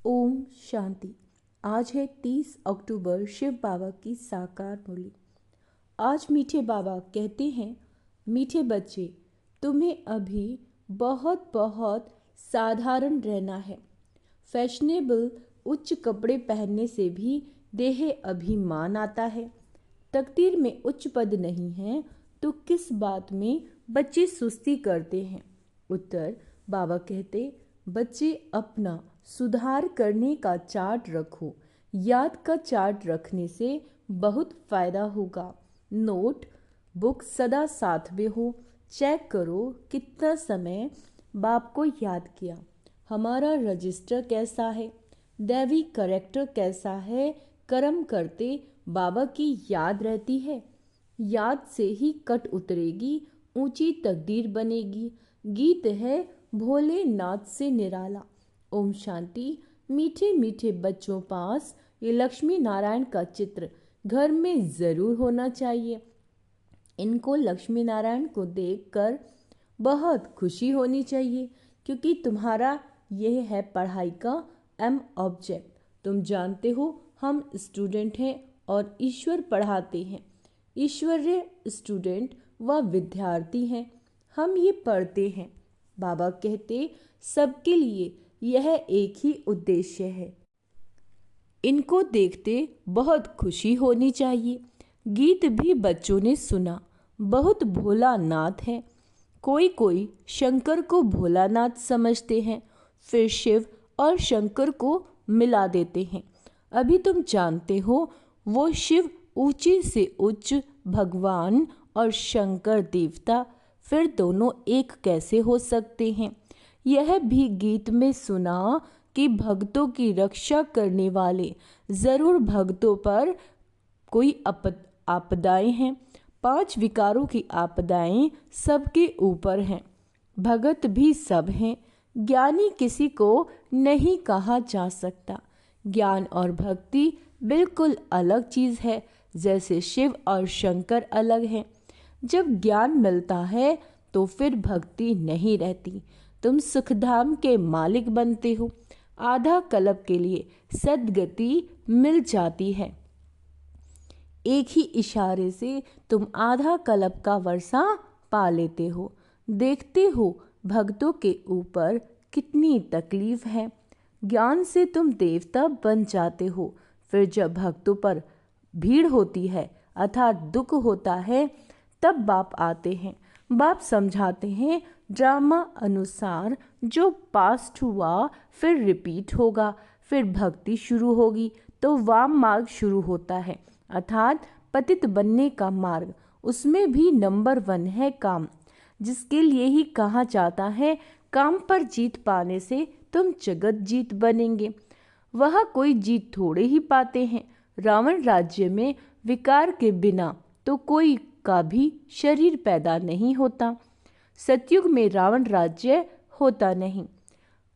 ओम शांति। आज है 30 अक्टूबर, शिव बाबा की साकार मुरली। आज मीठे बाबा कहते हैं, मीठे बच्चे, तुम्हें अभी बहुत बहुत साधारण रहना है। फैशनेबल उच्च कपड़े पहनने से भी देह अभिमान आता है। तकदीर में उच्च पद नहीं है तो किस बात में बच्चे सुस्ती करते हैं। उत्तर, बाबा कहते, बच्चे अपना सुधार करने का चार्ट रखो। याद का चार्ट रखने से बहुत फायदा होगा। नोट बुक सदा साथ में हो। चेक करो कितना समय बाप को याद किया। हमारा रजिस्टर कैसा है, दैवी करेक्टर कैसा है। कर्म करते बाबा की याद रहती है। याद से ही कट उतरेगी, ऊंची तकदीर बनेगी। गीत है भोलेनाथ से निराला। ओम शांति। मीठे मीठे बच्चों पास ये लक्ष्मी नारायण का चित्र घर में ज़रूर होना चाहिए। इनको लक्ष्मी नारायण को देखकर बहुत खुशी होनी चाहिए, क्योंकि तुम्हारा यह है पढ़ाई का एम ऑब्जेक्ट। तुम जानते हो हम स्टूडेंट हैं और ईश्वर पढ़ाते हैं। ईश्वरीय स्टूडेंट व विद्यार्थी हैं। हम ये पढ़ते हैं। बाबा कहते, सबके लिए यह एक ही उद्देश्य है। इनको देखते बहुत खुशी होनी चाहिए। गीत भी बच्चों ने सुना, बहुत भोला नाथ है। कोई कोई शंकर को भोलानाथ समझते हैं, फिर शिव और शंकर को मिला देते हैं। अभी तुम जानते हो वो शिव ऊंचे से उच्च भगवान और शंकर देवता, फिर दोनों एक कैसे हो सकते हैं। यह भी गीत में सुना कि भक्तों की रक्षा करने वाले जरूर भक्तों पर कोई आपदाएं हैं। 5 विकारों की आपदाएं सबके ऊपर हैं। भगत भी सब हैं। ज्ञानी किसी को नहीं कहा जा सकता। ज्ञान और भक्ति बिल्कुल अलग चीज़ है, जैसे शिव और शंकर अलग हैं। जब ज्ञान मिलता है तो फिर भक्ति नहीं रहती। तुम सुखधाम के मालिक बनते हो। आधा कल्प के लिए सद्गति मिल जाती है। एक ही इशारे से तुम आधा कल्प का वर्षा पा लेते हो। देखते हो भक्तों के ऊपर कितनी तकलीफ है। ज्ञान से तुम देवता बन जाते हो। फिर जब भक्तों पर भीड़ होती है अर्थात दुख होता है, तब बाप आते हैं। बाप समझाते हैं, ड्रामा अनुसार जो पास्ट हुआ फिर रिपीट होगा। फिर भक्ति शुरू होगी तो वाम मार्ग शुरू होता है, अर्थात पतित बनने का मार्ग। उसमें भी नंबर 1 है काम, जिसके लिए ही कहा जाता है काम पर जीत पाने से तुम जगत जीत बनेंगे। वह कोई जीत थोड़े ही पाते हैं। रावण राज्य में विकार के बिना तो कोई का भी शरीर पैदा नहीं होता। सतयुग में रावण राज्य होता नहीं।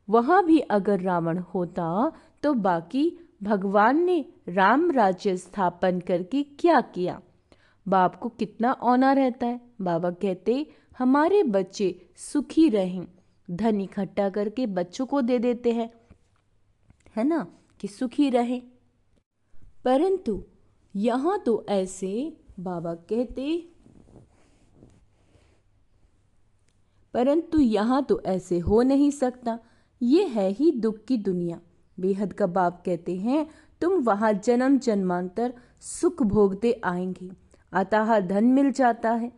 वहाँ भी अगर रावण होता तो बाकी भगवान ने राम राज्य स्थापन करके क्या किया। बाप को कितना औना रहता है। बाबा कहते, हमारे बच्चे सुखी रहें। धन इकट्ठा करके बच्चों को दे देते हैं, है ना, कि सुखी रहें। परंतु यहाँ तो ऐसे बाबा कहते, परंतु यहाँ तो ऐसे हो नहीं सकता। ये है ही दुख की दुनिया। बेहद का बाप कहते हैं, तुम वहाँ जन्म जन्मांतर सुख भोगते आएंगे। अतः धन मिल जाता है।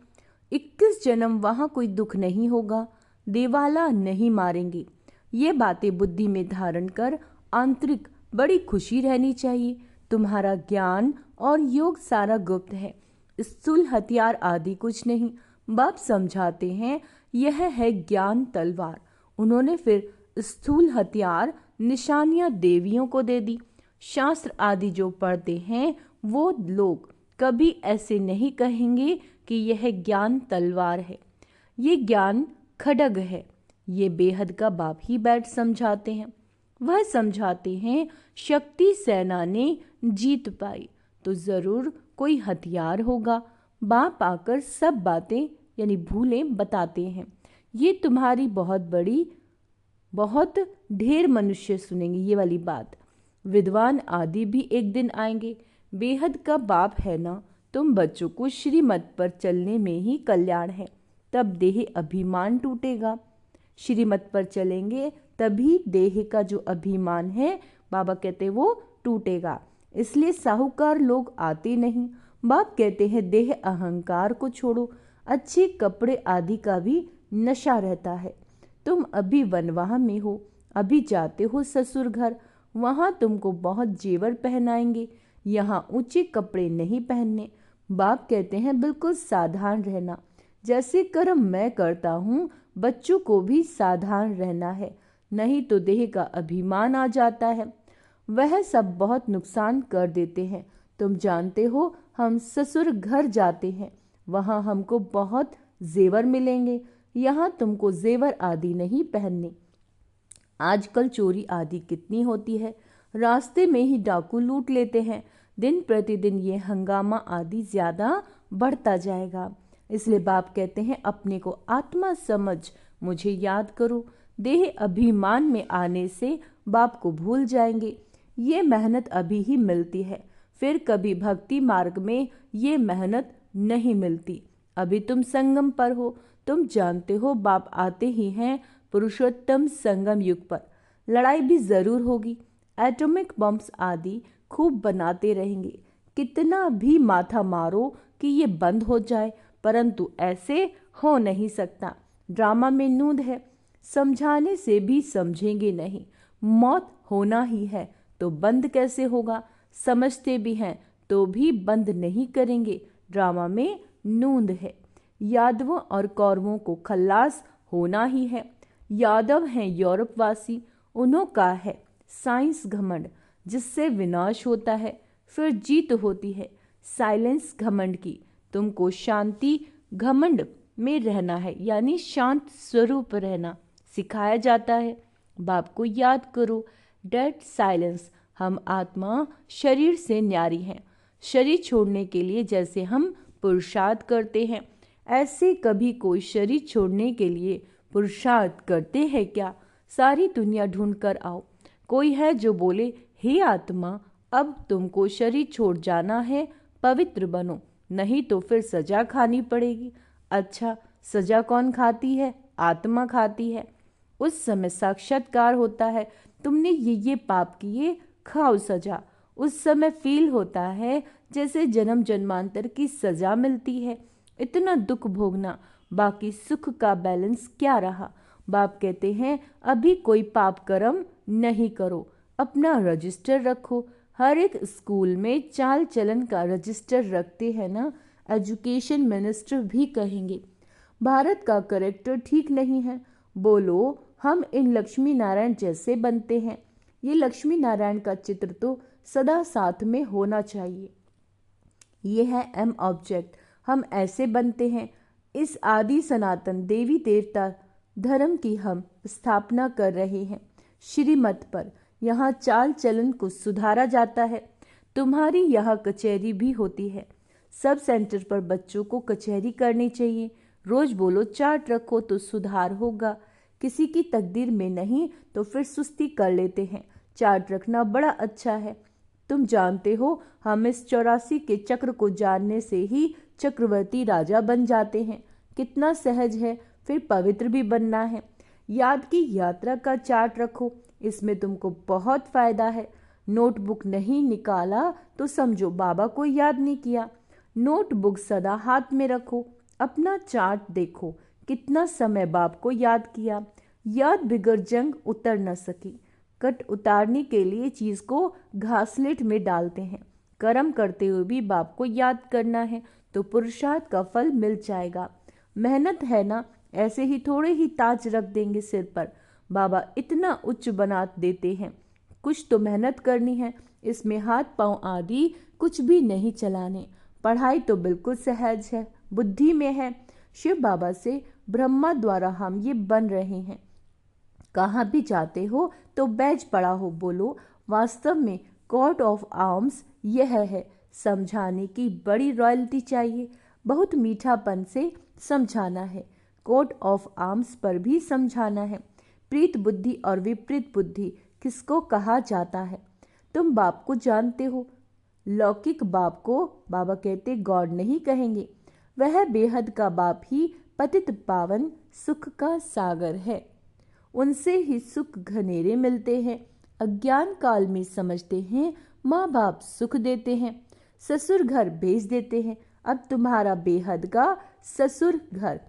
21 जन्म वहाँ कोई दुख नहीं होगा। देवाला नहीं मारेंगे। ये बातें बुद्धि में धारण कर आंतरिक बड़ी खुशी रहनी चाहिए। तुम्हारा ज्ञान और योग सारा गुप्त है। स्थूल हथियार आदि कुछ नहीं। बाप समझाते हैं, यह है ज्ञान तलवार। उन्होंने फिर स्थूल हथियार निशानियां देवियों को दे दी। शास्त्र आदि जो पढ़ते हैं वो लोग कभी ऐसे नहीं कहेंगे कि यह ज्ञान तलवार है, ये ज्ञान खड्ग है। ये बेहद का बाप ही बैठ समझाते हैं। वह समझाते हैं, शक्ति सेना ने जीत पाई तो जरूर कोई हथियार होगा। बाप आकर सब बातें यानी भूलें बताते हैं। ये तुम्हारी बहुत बड़ी बहुत ढेर मनुष्य सुनेंगे ये वाली बात। विद्वान आदि भी एक दिन आएंगे। बेहद का बाप है ना, तुम बच्चों को श्रीमत पर चलने में ही कल्याण है, तब देह अभिमान टूटेगा। श्रीमत पर चलेंगे तभी देह का जो अभिमान है, बाबा कहते वो टूटेगा। इसलिए साहूकार लोग आते नहीं। बाप कहते हैं देह अहंकार को छोड़ो, अच्छे कपड़े आदि का भी नशा रहता है। तुम अभी वनवाह में हो, अभी जाते हो ससुर घर, वहाँ तुमको बहुत जेवर पहनाएंगे, यहाँ ऊंचे कपड़े नहीं पहनने। बाप कहते हैं बिल्कुल साधारण रहना, जैसे कर्म मैं करता हूँ बच्चों को भी साधारण रहना है, नहीं तो देह का अभिमान आ जाता है। वह सब बहुत नुकसान कर देते हैं। तुम जानते हो हम ससुर घर जाते हैं, वहाँ हमको बहुत जेवर मिलेंगे, यहाँ तुमको जेवर आदि नहीं पहनने। आजकल चोरी आदि कितनी होती है, रास्ते में ही डाकू लूट लेते हैं। दिन प्रतिदिन ये हंगामा आदि ज्यादा बढ़ता जाएगा। इसलिए बाप कहते हैं अपने को आत्मा समझ मुझे याद करो। देह अभिमान में आने से बाप को भूल जाएंगे। ये मेहनत अभी ही मिलती है, फिर कभी भक्ति मार्ग में ये मेहनत नहीं मिलती। अभी तुम संगम पर हो, तुम जानते हो बाप आते ही हैं पुरुषोत्तम संगम युग पर। लड़ाई भी जरूर होगी, एटॉमिक बम्स आदि खूब बनाते रहेंगे। कितना भी माथा मारो कि ये बंद हो जाए, परंतु ऐसे हो नहीं सकता। ड्रामा में नूंद है, समझाने से भी समझेंगे नहीं। मौत होना ही है तो बंद कैसे होगा, समझते भी हैं तो भी बंद नहीं करेंगे। ड्रामा में नूंद है। यादवों और कौरवों को खल्लास होना ही है। यादव हैं यूरोपवासी, उन्हों का है साइंस घमंड, जिससे विनाश होता है फिर जीत होती है। साइलेंस घमंड की, तुमको शांति घमंड में रहना है, यानी शांत स्वरूप रहना सिखाया जाता है। बाप को याद करो, डेड साइलेंस। हम आत्मा शरीर से न्यारी हैं। शरीर छोड़ने के लिए जैसे हम पुरुषार्थ करते हैं, ऐसे कभी कोई शरीर छोड़ने के लिए पुरुषार्थ करते हैं क्या? सारी दुनिया ढूंढ कर आओ, कोई है जो बोले हे आत्मा अब तुमको शरीर छोड़ जाना है, पवित्र बनो, नहीं तो फिर सजा खानी पड़ेगी। अच्छा, सजा कौन खाती है? आत्मा खाती है। उस समय साक्षात्कार होता है, तुमने ये पाप किए, खाओ सजा। उस समय फील होता है जैसे जन्म जन्मांतर की सजा मिलती है। इतना दुख भोगना, बाकी सुख का बैलेंस क्या रहा? बाप कहते हैं अभी कोई पाप कर्म नहीं करो, अपना रजिस्टर रखो। हर एक स्कूल में चाल चलन का रजिस्टर रखते हैं ना, एजुकेशन मिनिस्टर भी कहेंगे भारत का करेक्टर ठीक नहीं है। बोलो हम इन लक्ष्मी नारायण जैसे बनते हैं। ये लक्ष्मी नारायण का चित्र तो सदा साथ में होना चाहिए। ये है एम ऑब्जेक्ट, हम ऐसे बनते हैं। इस आदि सनातन देवी देवता धर्म की हम स्थापना कर रहे हैं। श्रीमत पर यहाँ चाल चलन को सुधारा जाता है। तुम्हारी यहाँ कचहरी भी होती है। सब सेंटर पर बच्चों को कचहरी करनी चाहिए। रोज बोलो चार्ट रखो तो सुधार होगा। किसी की तकदीर में नहीं तो फिर सुस्ती कर लेते हैं। चार्ट रखना बड़ा अच्छा है। तुम जानते हो हम इस 84 के चक्र को जानने से ही चक्रवर्ती राजा बन जाते हैं। कितना सहज है, फिर पवित्र भी बनना है। याद की यात्रा का चार्ट रखो, इसमें तुमको बहुत फायदा है। नोटबुक नहीं निकाला तो समझो बाबा को याद नहीं किया। नोटबुक सदा हाथ में रखो, अपना चार्ट देखो कितना समय बाप को याद किया। याद बिगड़ जंग उतर न सकी। कट उतारने के लिए चीज को घासलेट में डालते हैं। कर्म करते हुए भी बाप को याद करना है तो पुरुषार्थ का फल मिल जाएगा। मेहनत है ना, ऐसे ही थोड़े ही ताज रख देंगे सिर पर, बाबा इतना उच्च बना देते हैं। कुछ तो मेहनत करनी है, इसमें हाथ पांव आदि कुछ भी नहीं चलाने। पढ़ाई तो बिल्कुल सहज है, बुद्धि में है। शिव बाबा से ब्रह्मा द्वारा हम ये बन रहे हैं। कहाँ भी जाते हो तो बैज पड़ा हो, बोलो वास्तव में कोर्ट ऑफ आर्म्स यह है। समझाने की बड़ी रॉयल्टी चाहिए, बहुत मीठापन से समझाना है। कोर्ट ऑफ आर्म्स पर भी समझाना है। प्रीत बुद्धि और विपरीत बुद्धि किसको कहा जाता है? तुम बाप को जानते हो। लौकिक बाप को बाबा कहते गॉड नहीं कहेंगे। वह बेहद का बाप ही पतित पावन सुख का सागर है। उनसे ही सुख घनेरे मिलते हैं। अज्ञान काल में समझते हैं माँ बाप सुख देते हैं, ससुर घर भेज देते हैं। अब तुम्हारा बेहद का ससुर घर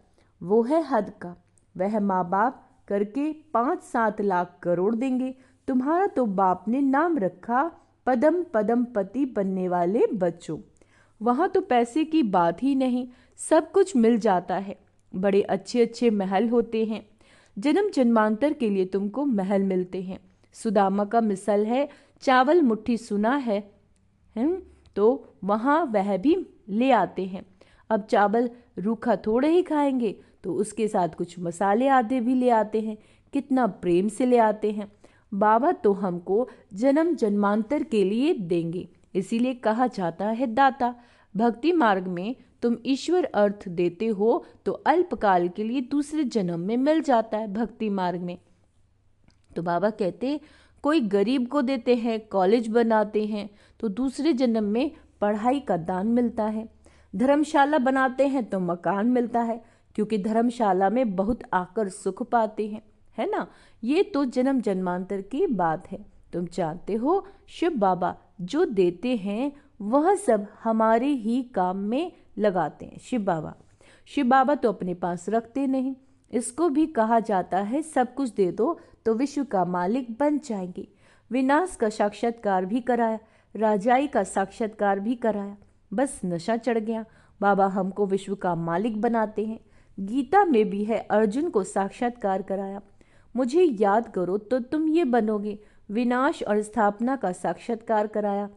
वो है हद का। वह माँ बाप करके 5-7 लाख करोड़ देंगे। तुम्हारा तो बाप ने नाम रखा पदम पदम पति बनने वाले बच्चों। वहाँ तो पैसे की बात ही नहीं, सब कुछ मिल जाता है। बड़े अच्छे अच्छे महल होते हैं। जन्म जन्मांतर के लिए तुमको महल मिलते हैं। सुदामा का मिसल है, चावल मुट्ठी सुना है तो वहाँ वह भी ले आते हैं। अब चावल रूखा थोड़े ही खाएंगे तो उसके साथ कुछ मसाले आधे भी ले आते हैं। कितना प्रेम से ले आते हैं। बाबा तो हमको जन्म जन्मांतर के लिए देंगे, इसीलिए कहा जाता है दाता। भक्ति मार्ग में तुम ईश्वर अर्थ देते हो तो अल्पकाल के लिए दूसरे जन्म में मिल जाता है। भक्ति मार्ग में तो बाबा कहते कोई गरीब को देते हैं, कॉलेज बनाते हैं तो दूसरे जन्म में पढ़ाई का दान मिलता है। धर्मशाला बनाते हैं तो मकान मिलता है, क्योंकि धर्मशाला में बहुत आकर सुख पाते हैं, है ना। ये तो जन्म जन्मांतर की बात है। तुम जानते हो शिव बाबा जो देते हैं वह सब हमारे ही काम में लगाते हैं। शिव बाबा तो अपने पास रखते नहीं। इसको भी कहा जाता है सब कुछ दे दो तो विश्व का मालिक बन जाएंगे। विनाश का साक्षात्कार भी कराया, राजाई का साक्षात्कार भी कराया, बस नशा चढ़ गया। बाबा हमको विश्व का मालिक बनाते हैं। गीता में भी है, अर्जुन को साक्षात्कार कराया, मुझे याद करो तो तुम ये बनोगे। विनाश और स्थापना का साक्षात्कार कराया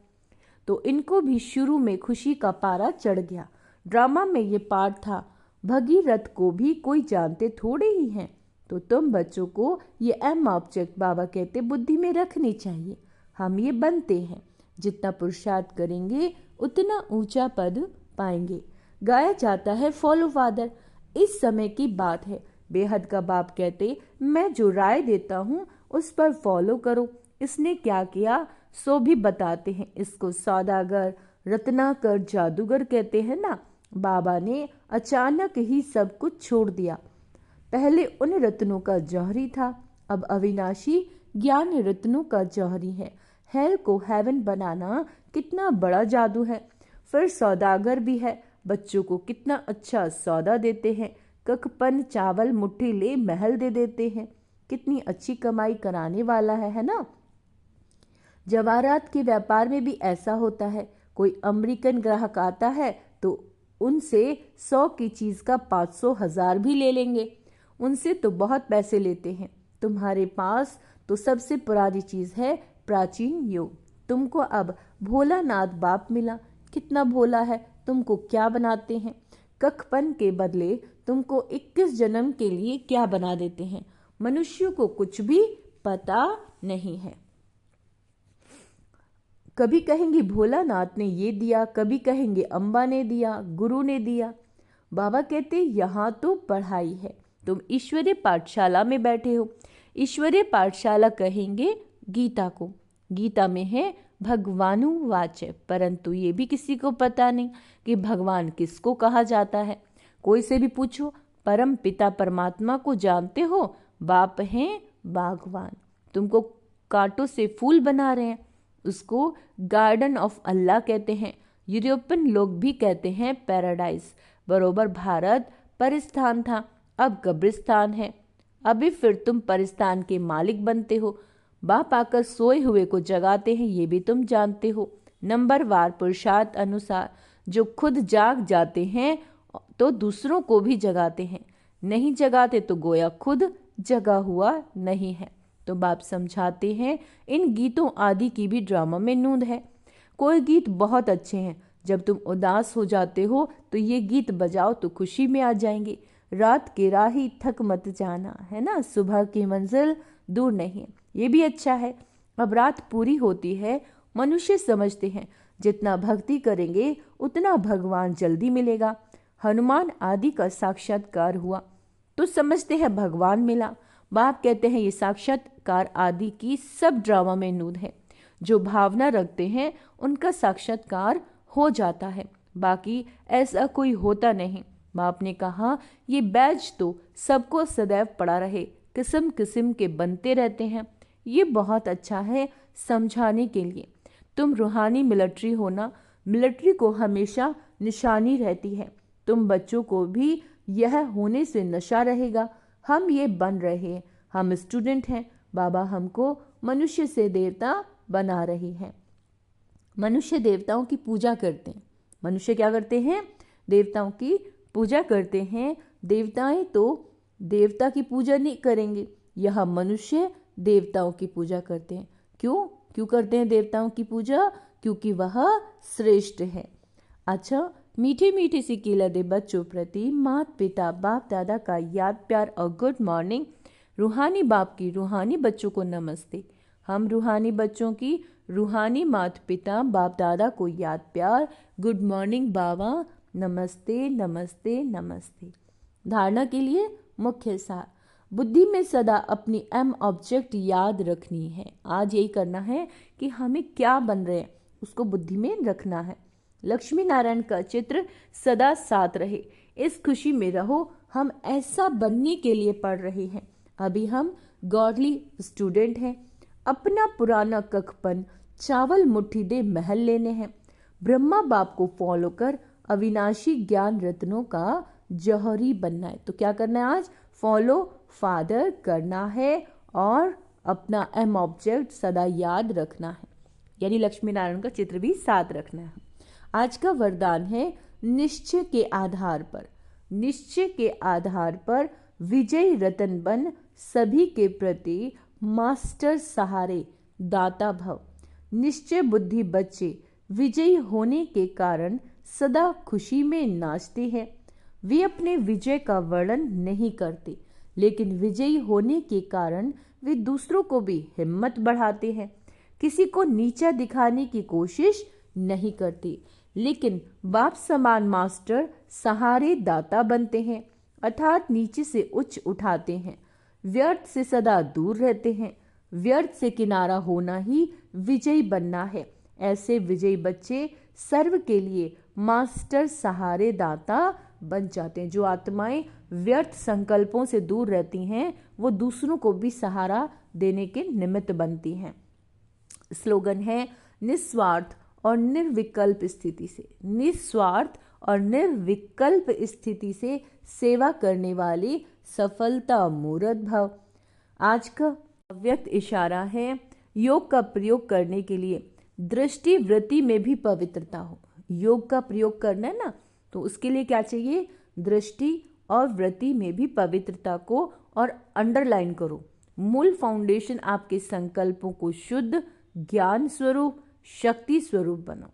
तो इनको भी शुरू में खुशी का पारा चढ़ गया। ड्रामा में ये पार्ट था, भगीरथ को भी कोई जानते थोड़े ही हैं। तो तुम बच्चों को ये एम ऑब्जेक्ट बाबा कहते बुद्धि में रखनी चाहिए। हम ये बनते हैं, जितना पुरुषार्थ करेंगे उतना ऊंचा पद पाएंगे। गाया जाता है फॉलो फादर। इस समय की बात है। बेहद का बाप कहते मैं जो राय देता हूँ उस पर फॉलो करो। इसने क्या किया सो भी बताते हैं। इसको सौदागर रत्नाकर जादूगर कहते हैं ना। बाबा ने अचानक ही सब कुछ छोड़ दिया। पहले उन रत्नों का जौहरी था, अब अविनाशी ज्ञान रत्नों का जौहरी है। हेल को हेवन बनाना कितना बड़ा जादू है। फिर सौदागर भी है, बच्चों को कितना अच्छा सौदा देते हैं। कखपन चावल मुट्ठी ले महल दे देते हैं। कितनी अच्छी कमाई कराने वाला है ना। जवाहरात के व्यापार में भी ऐसा होता है। कोई अमेरिकन ग्राहक आता है तो उनसे 100 की चीज का 500,000 भी ले लेंगे। उनसे तो बहुत पैसे लेते हैं। तुम्हारे पास तो सबसे पुरानी चीज है प्राचीन योग। तुमको अब भोलानाथ बाप मिला। कितना भोला है। तुमको क्या बनाते हैं? कखपन के बदले तुमको 21 जन्म के लिए क्या बना देते हैं। मनुष्य को कुछ भी पता नहीं है। कभी कहेंगे भोलानाथ ने ये दिया, कभी कहेंगे अम्बा ने दिया, गुरु ने दिया। बाबा कहते यहाँ तो पढ़ाई है। तुम ईश्वरीय पाठशाला में बैठे हो। ईश्वरीय पाठशाला कहेंगे गीता को। गीता में है भगवानु वाच्य, परंतु ये भी किसी को पता नहीं कि भगवान किसको कहा जाता है। कोई से भी पूछो, परम पिता परमात्मा को जानते हो? बाप हैं बागवान, तुमको कांटों से फूल बना रहे हैं, उसको गार्डन ऑफ अल्लाह कहते हैं। यूरोपियन लोग भी कहते हैं पैराडाइज। बरोबर भारत परिस्थान था, अब कब्रिस्तान है। अभी फिर तुम परिस्थान के मालिक बनते हो। बाप आकर सोए हुए को जगाते हैं, ये भी तुम जानते हो। नंबरवार पुरुषार्थ अनुसार जो खुद जाग जाते हैं तो दूसरों को भी जगाते हैं, नहीं जगाते तो गोया खुद जगा हुआ नहीं है। तो बाप समझाते हैं इन गीतों आदि की भी ड्रामा में नूंद है। कोई गीत बहुत अच्छे हैं, जब तुम उदास हो जाते हो तो ये गीत बजाओ तो खुशी में आ जाएंगे। रात की राही थक मत जाना, है ना, सुबह की मंजिल दूर नहीं है, ये भी अच्छा है। अब रात पूरी होती है। मनुष्य समझते हैं जितना भक्ति करेंगे उतना भगवान जल्दी मिलेगा। हनुमान आदि का साक्षात्कार हुआ तो समझते हैं भगवान मिला। बाप कहते हैं ये साक्षात्कार आदि की सब ड्रामा में नूद है। जो भावना रखते हैं उनका साक्षात्कार हो जाता है, बाकी ऐसा कोई होता नहीं। बाप ने कहा ये बैज तो सबको सदैव पड़ा रहे, किस्म किस्म के बनते रहते हैं। ये बहुत अच्छा है समझाने के लिए। तुम रूहानी मिलिट्री हो ना, मिलिट्री को हमेशा निशानी रहती है। तुम बच्चों को भी यह होने से नशा रहेगा। हम ये बन रहे हैं, हम स्टूडेंट हैं। बाबा हमको मनुष्य से देवता बना रही है। मनुष्य देवताओं की पूजा करते हैं। मनुष्य क्या करते हैं? देवताओं की पूजा करते हैं। देवताएं तो देवता की पूजा नहीं करेंगे, यह मनुष्य देवताओं की पूजा करते हैं। क्यों करते हैं देवताओं की पूजा? क्योंकि वह श्रेष्ठ है। अच्छा, मीठे मीठे से केला दे बच्चों प्रति माता पिता बाप दादा का याद प्यार और गुड मॉर्निंग। रूहानी बाप की रूहानी बच्चों को नमस्ते। हम रूहानी बच्चों की रूहानी माता पिता बाप दादा को याद प्यार, गुड मॉर्निंग बाबा, नमस्ते नमस्ते नमस्ते। धारणा के लिए मुख्य सार, बुद्धि में सदा अपनी एम ऑब्जेक्ट याद रखनी है। आज यही करना है कि हमें क्या बन रहे हैं उसको बुद्धि में रखना है। लक्ष्मी नारायण का चित्र सदा साथ रहे, इस खुशी में रहो। हम ऐसा बनने के लिए पढ़ रहे हैं। अभी हम गॉडली स्टूडेंट हैं। अपना पुराना कखपन चावल मुट्ठी दे महल लेने हैं। ब्रह्मा बाप को फॉलो कर अविनाशी ज्ञान रत्नों का जौहरी बनना है। तो क्या करना है आज? फॉलो फादर करना है और अपना एम ऑब्जेक्ट सदा याद रखना है, यानी लक्ष्मी नारायण का चित्र भी साथ रखना है। आज का वरदान है निश्चय के आधार पर। निश्चय के आधार पर विजयी रतन बन, सभी के प्रति मास्टर सहारे दाता भव। निश्चय बुद्धि बच्चे विजयी होने के कारण सदा खुशी में नाचते हैं। वे अपने विजय का वर्णन नहीं करते, लेकिन विजयी होने के कारण वे दूसरों को भी हिम्मत बढ़ाते हैं। किसी को नीचा दिखाने की कोशिश नहीं करते, लेकिन बाप समान मास्टर सहारे दाता बनते हैं, अर्थात नीचे से उच्च उठाते हैं। व्यर्थ से सदा दूर रहते हैं। व्यर्थ से किनारा होना ही विजयी बनना है। ऐसे विजयी बच्चे सर्व के लिए मास्टर सहारे दाता बन जाते हैं। जो आत्माएं व्यर्थ संकल्पों से दूर रहती हैं वो दूसरों को भी सहारा देने के निमित्त बनती हैं। स्लोगन है निस्वार्थ और निर्विकल्प स्थिति से। निस्वार्थ और निर्विकल्प स्थिति से सेवा करने वाली सफलता मूर्त भव। आज का अव्यक्त इशारा है योग का प्रयोग करने के लिए दृष्टि वृत्ति में भी पवित्रता हो। योग का प्रयोग करना है ना, तो उसके लिए क्या चाहिए? दृष्टि और वृत्ति में भी पवित्रता को और अंडरलाइन करो। मूल फाउंडेशन आपके संकल्पों को शुद्ध ज्ञान स्वरूप शक्ति स्वरूप बनाओ।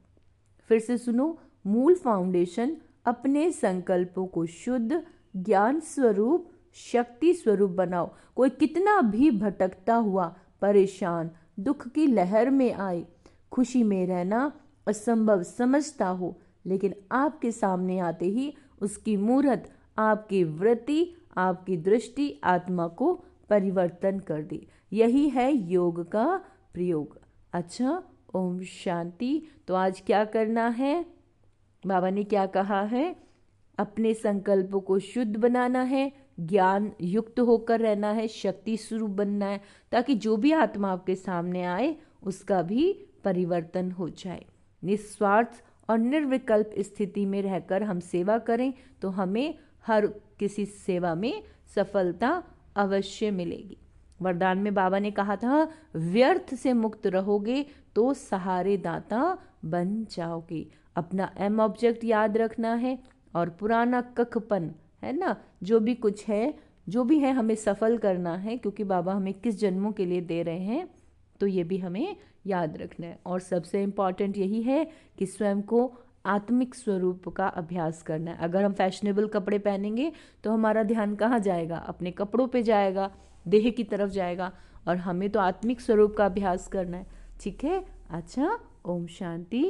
फिर से सुनो, मूल फाउंडेशन अपने संकल्पों को शुद्ध ज्ञान स्वरूप शक्ति स्वरूप बनाओ। कोई कितना भी भटकता हुआ परेशान दुख की लहर में आए, खुशी में रहना असंभव समझता हो, लेकिन आपके सामने आते ही उसकी मूर्त आपकी वृत्ति आपकी दृष्टि आत्मा को परिवर्तन कर दे। यही है योग का प्रयोग। अच्छा, ओम शांति। तो आज क्या करना है? बाबा ने क्या कहा है? अपने संकल्पों को शुद्ध बनाना है, ज्ञान युक्त होकर रहना है, शक्ति स्वरूप बनना है, ताकि जो भी आत्मा आपके सामने आए उसका भी परिवर्तन हो जाए। निस्वार्थ और निर्विकल्प स्थिति में रहकर हम सेवा करें तो हमें हर किसी सेवा में सफलता अवश्य मिलेगी। वरदान में बाबा ने कहा था व्यर्थ से मुक्त रहोगे तो सहारे दाता बन जाओगे। अपना एम ऑब्जेक्ट याद रखना है और पुराना कखपन है ना, जो भी कुछ है जो भी है हमें सफल करना है, क्योंकि बाबा हमें किस जन्मों के लिए दे रहे हैं तो ये भी हमें याद रखना है। और सबसे इम्पॉर्टेंट यही है कि स्वयं को आत्मिक स्वरूप का अभ्यास करना है। अगर हम फैशनेबल कपड़े पहनेंगे तो हमारा ध्यान कहाँ जाएगा? अपने कपड़ों पे जाएगा, देह की तरफ जाएगा, और हमें तो आत्मिक स्वरूप का अभ्यास करना है। ठीक है? अच्छा, ओम शांति।